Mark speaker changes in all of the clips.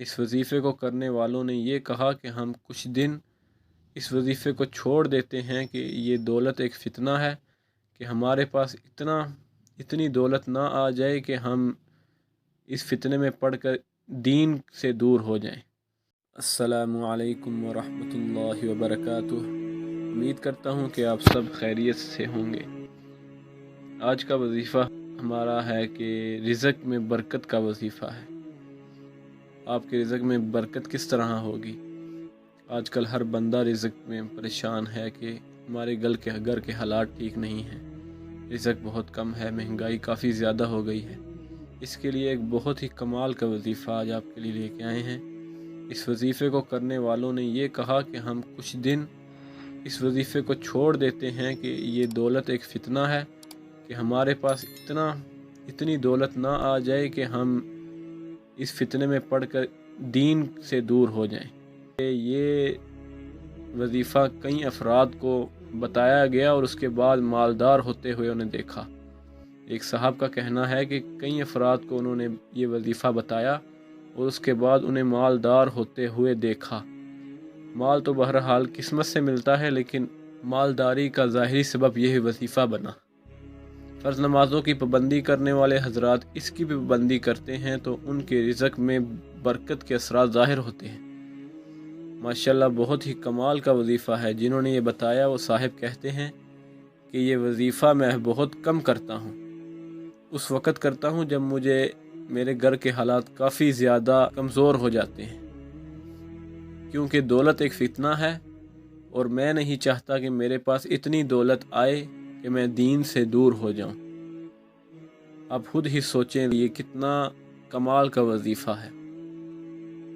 Speaker 1: इस वजीफ़े को करने वालों ने ये कहा कि हम कुछ दिन इस वजीफ़े को छोड़ देते हैं कि ये दौलत एक फ़ितना है कि हमारे पास इतनी दौलत ना आ जाए कि हम इस फितने में पड़कर दीन से दूर हो जाएं। अस्सलामु अलैकुम वरहमतुल्लाहि वबरकातुह। उम्मीद करता हूँ कि आप सब खैरियत से होंगे। आज का वजीफ़ा हमारा है कि रिज़्क़ में बरकत का वजीफ़ा है। आपके रिज़्क़ में बरकत किस तरह होगी? आजकल हर बंदा रिज़्क़ में परेशान है कि हमारे घर के हालात ठीक नहीं हैं, रिज़्क़ बहुत कम है, महंगाई काफ़ी ज़्यादा हो गई है। इसके लिए एक बहुत ही कमाल का वजीफ़ा आज आपके लिए लेके आए हैं। इस वजीफ़े को करने वालों ने ये कहा कि हम कुछ दिन इस वजीफ़े को छोड़ देते हैं कि ये दौलत एक फ़ितना है कि हमारे पास इतनी दौलत ना आ जाए कि हम इस फितने में पड़कर दीन से दूर हो जाएं। ये वजीफ़ा कई अफराद को बताया गया और उसके बाद मालदार होते हुए उन्हें देखा। एक साहब का कहना है कि कई अफराद को उन्होंने ये वजीफ़ा बताया और उसके बाद उन्हें मालदार होते हुए देखा। माल तो बहरहाल किस्मत से मिलता है, लेकिन मालदारी का ज़ाहिरी सबब यही वजीफ़ा बना। फ़र्ज़ नमाज़ों की पाबंदी करने वाले हजरात इसकी भी पाबंदी करते हैं तो उनके रिज़्क़ में बरकत के असरात ज़ाहिर होते हैं। माशाल्लाह बहुत ही कमाल का वजीफ़ा है। जिन्होंने ये बताया वो साहिब कहते हैं कि ये वजीफ़ा मैं बहुत कम करता हूँ, उस वक़्त करता हूँ जब मेरे घर के हालात काफ़ी ज़्यादा कमज़ोर हो जाते हैं, क्योंकि दौलत एक फ़ितना है और मैं नहीं चाहता कि मेरे पास इतनी दौलत आए कि मैं दीन से दूर हो जाऊं। आप खुद ही सोचें ये कितना कमाल का वजीफ़ा है।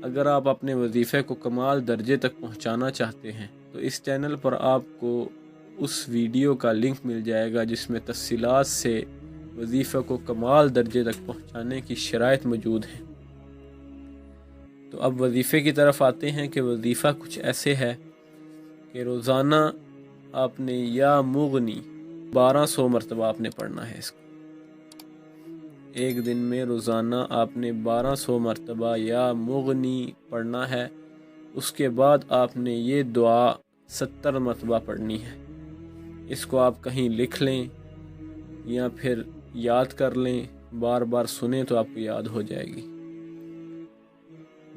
Speaker 1: अगर आप अपने वजीफ़े को कमाल दर्जे तक पहुंचाना चाहते हैं तो इस चैनल पर आपको उस वीडियो का लिंक मिल जाएगा जिसमें तफसीलात से वजीफ़े को कमाल दर्जे तक पहुंचाने की शराइत मौजूद हैं। तो अब वजीफ़े की तरफ आते हैं कि वजीफ़ा कुछ ऐसे है कि रोज़ाना आपने या मुगनी 1200 मरतबा आपने पढ़ना है। इसको एक दिन में रोज़ाना आपने 1200 मरतबा या मुगनी पढ़ना है। उसके बाद आपने ये दुआ 70 मरतबा पढ़नी है। इसको आप कहीं लिख लें या फिर याद कर लें, बार बार सुने तो आपको याद हो जाएगी।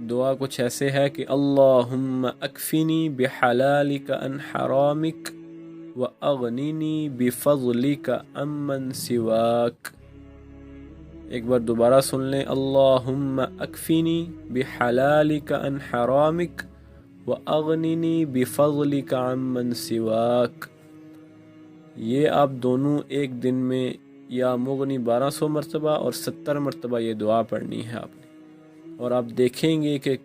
Speaker 1: दुआ कुछ ऐसे है कि अल्लाहुम्मा अकफिनी बिहलालिका अन हरामिक व अगनिनी बिफज़लिका अम्मन सिवाक। एक बार दोबारा सुन लें, अल्लाहुम्मा अकफिनी बिहलालिका अन हरामिक व अगनिनी बिफज़लिका अम्मन सिवाक। ये आप दोनों एक दिन में या मुगनी 1200 मरतबा और 70 मरतबा ये दुआ पढ़नी है आपने, और आप देखेंगे कि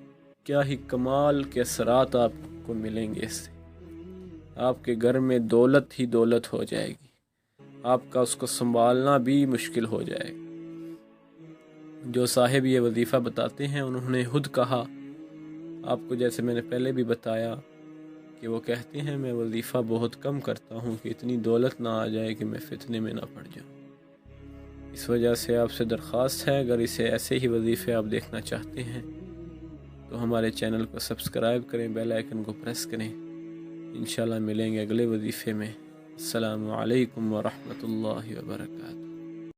Speaker 1: क्या ही कमाल के असरात आपको मिलेंगे। इससे आपके घर में दौलत ही दौलत हो जाएगी, आपका उसको संभालना भी मुश्किल हो जाएगा। जो साहिब ये वजीफ़ा बताते हैं उन्होंने खुद कहा, आपको जैसे मैंने पहले भी बताया कि वो कहते हैं मैं वजीफ़ा बहुत कम करता हूँ कि इतनी दौलत ना आ जाए कि मैं फितने में ना पड़ जाऊँ। इस वजह से आपसे दरख्वास्त है, अगर इसे ऐसे ही वजीफ़े आप देखना चाहते हैं तो हमारे चैनल को सब्सक्राइब करें, बेल आइकन को प्रेस करें। इंशाल्लाह मिलेंगे अगले वजीफ़े में। अस्सलामु अलैकुम वरहमतुल्लाहि वबरकातुहू।